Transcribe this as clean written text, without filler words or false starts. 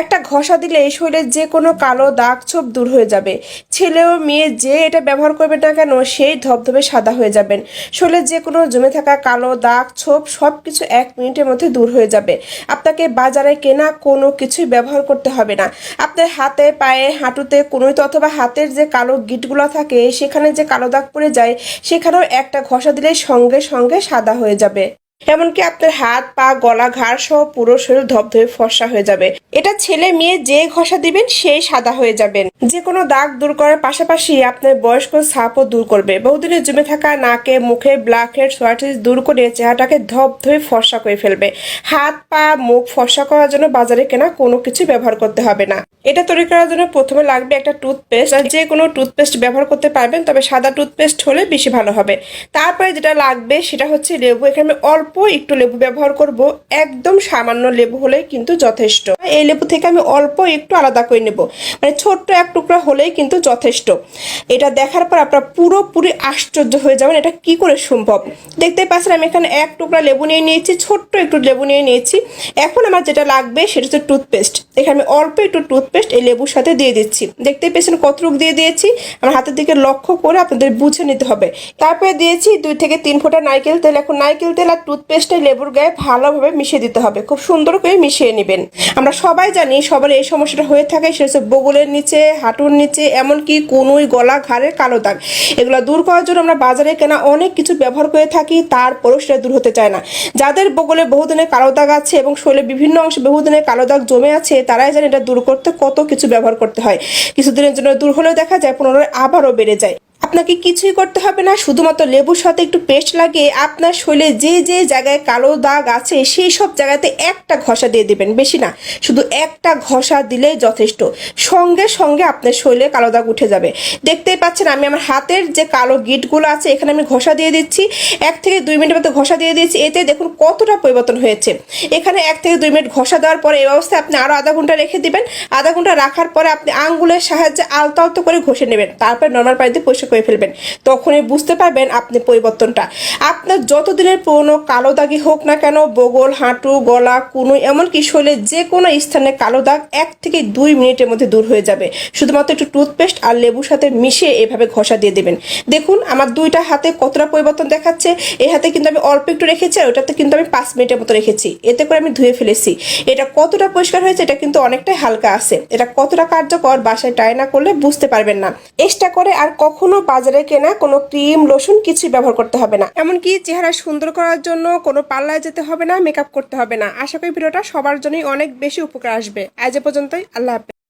একটা ঘষা দিলে এই শরীরের যে কোনো কালো দাগ ছোপ দূর হয়ে যাবে। ছেলে ও মেয়ে যে এটা ব্যবহার করবে না কেন সেই ধবধবে সাদা হয়ে যাবেন। শরীরের যে কোনো জমে থাকা কালো দাগ ছোপ সব কিছু 1 মিনিটের মধ্যে দূর হয়ে যাবে। আপনাকে বাজারে কেনা কোনো কিছুই ব্যবহার করতে হবে না। আপনার হাতে পায়ে হাঁটুতে কোনোতে অথবা হাতের যে কালো গিঁটগুলো থাকে সেখানে যে কালো দাগ পড়ে যায় সেখানেও একটা ঘষা দিলেই সঙ্গে সঙ্গে সাদা হয়ে যাবে। এমনকি আপনার হাত পা গলা ঘাড় সহ পুরো শরীর ধবধবে ফর্সা হয়ে যাবে। এটা ছেলে মেয়ে যে ঘষা দিবেন সেই সাদা হয়ে যাবেন। যে কোনো দাগ দূর করার পাশাপাশি আপনার বয়স্ক ছাপও দূর করবে। বহুদিনের জমে থাকা নাকে মুখে ব্ল্যাক হেড সোয়াইটিস দূর করে চেহারাটাকে ধবধবে ফর্সা করে ফেলবে। হাত পা মুখ ফর্সা করার জন্য বাজারে কেনা কোনো কিছু ব্যবহার করতে হবে না। এটা তৈরি করার জন্য প্রথমে লাগবে একটা টুথপেস্ট। যে কোনো টুথপেস্ট ব্যবহার করতে পারবেন, তবে সাদা টুথপেস্ট হলে বেশি ভালো হবে। তারপরে যেটা লাগবে সেটা হচ্ছে লেবু। এখানে অল্প একটু লেবু ব্যবহার করব, একদম সামান্য লেবু হলেই কিন্তু যথেষ্ট। এই লেবু থেকে আমি অল্প একটু আলাদা করে নেব, মানে ছোট্ট এক টুকরা হলেই কিন্তু যথেষ্ট। এটা দেখার পর আপনারা পুরোপুরি আশ্চর্য হয়ে যাবেন এটা কি করে সম্ভব। দেখতে পাচ্ছেন আমি এখানে এক টুকরা লেবু নিয়ে নিয়েছি, ছোট্ট একটু লেবু নিয়ে নিয়েছি। এখন আমার যেটা লাগবে সেটা হচ্ছে টুথপেস্ট। এখানে আমি অল্প একটু টুথপেস্ট এই লেবুর সাথে দিয়ে দিচ্ছি। দেখতে পেয়েছেন কতটুকু দিয়ে দিয়েছি, আমার হাতের দিকে লক্ষ্য করে আপনাদের বুঝে নিতে হবে। তারপরে দিয়েছি 2 থেকে 3 ফোঁটা নারকেল তেল। এখন নারকেল তেল আর টুথপেস্টে লেবুর গায়ে ভালোভাবে মিশিয়ে দিতে হবে, খুব সুন্দর করে মিশিয়ে নেবেন। আমরা সবাই জানি সবার এই সমস্যাটা হয়ে থাকে, সেটা হচ্ছে বগলের নিচে, হাঁটুর নিচে, এমনকি কনুই, গলা, ঘাড়ের কালো দাগ। এগুলো দূর করার জন্য আমরা বাজারে কেনা অনেক কিছু ব্যবহার করে থাকি, তারপরও সেটা দূর হতে চায় না। যাদের বগলে বহুদিনের কালো দাগ আছে এবং শরীরের বিভিন্ন অংশে বহুদিনের কালো দাগ জমে আছে তারাই জানে এটা দূর করতে কত কিছু ব্যবহার করতে হয়। কিছুদিনের জন্য দূর হলেও দেখা যায় পুনরায় আবারও বেড়ে যায়। আপনাকে কিছুই করতে হবে না, শুধুমাত্র লেবুর সাথে একটু পেস্ট লাগিয়ে আপনার শরীরে যে যে জায়গায় কালো দাগ আছে সেই সব জায়গাতে একটা ঘষা দিয়ে দিবেন, বেশি না, শুধু একটা ঘষা দিলেই যথেষ্ট। সঙ্গে সঙ্গে আপনার শরীরে কালো দাগ উঠে যাবে। দেখতেই পাচ্ছেন আমি আমার হাতের যে কালো গিঁটগুলো আছে এখানে আমি ঘষা দিয়ে দিচ্ছি। 1 থেকে 2 মিনিটের মতো ঘষা দিয়ে দিয়েছি। এতে দেখুন কতটা পরিবর্তন হয়েছে। এখানে 1 থেকে 2 মিনিট ঘষা দেওয়ার পরে এই অবস্থায় আপনি আরও আধা ঘন্টা রেখে দিবেন। আধা ঘন্টা রাখার পরে আপনি আঙ্গুলের সাহায্যে আলতো আলতো করে ঘষে নেবেন, তারপর নর্মাল পানিতে পরিষ্কার করে ফেলবেন। তখনই বুঝতে পারবেন আপনি পরিবর্তনটা। আপনার যতদিনের পুরনো কালো দাগই হোক না কেন, বগল, হাঁটু, গলা, কুনু, এমনকি শরীরের যে কোনো স্থানে কালো দাগ 1 থেকে 2 মিনিটের মধ্যে দূর হয়ে যাবে। শুধুমাত্র একটু টুথপেস্ট আর লেবুর সাথে মিশিয়ে এভাবে ঘষা দিয়ে দেবেন। দেখুন আমার দুইটা হাতে কতটা পরিবর্তন দেখাচ্ছে। এই হাতে কিন্তু আমি অল্প একটু রেখেছি আর ওটাতে কিন্তু আমি 5 মিনিটের মতো রেখেছি। এতে করে আমি ধুয়ে ফেলেছি। এটা কতটা পরিষ্কার হয়েছে এটা কিন্তু অনেকটাই হালকা আছে। এটা কতটা কার্যকর বাসায় ট্রাই না করলে বুঝতে পারবেন না। এক্সট্রা করে আর কখনো বাজারে কেনা কোনো ক্রিম লোশন কিছু ব্যবহার করতে হবে না। এমনকি চেহারা সুন্দর করার জন্য কোনো পার্লারে যেতে হবে না, মেকআপ করতে হবে না। আশা করি ভিডিওটা সবার জন্যই অনেক বেশি উপকার আসবে। আজ এ পর্যন্তই, আল্লাহ হাফেজ।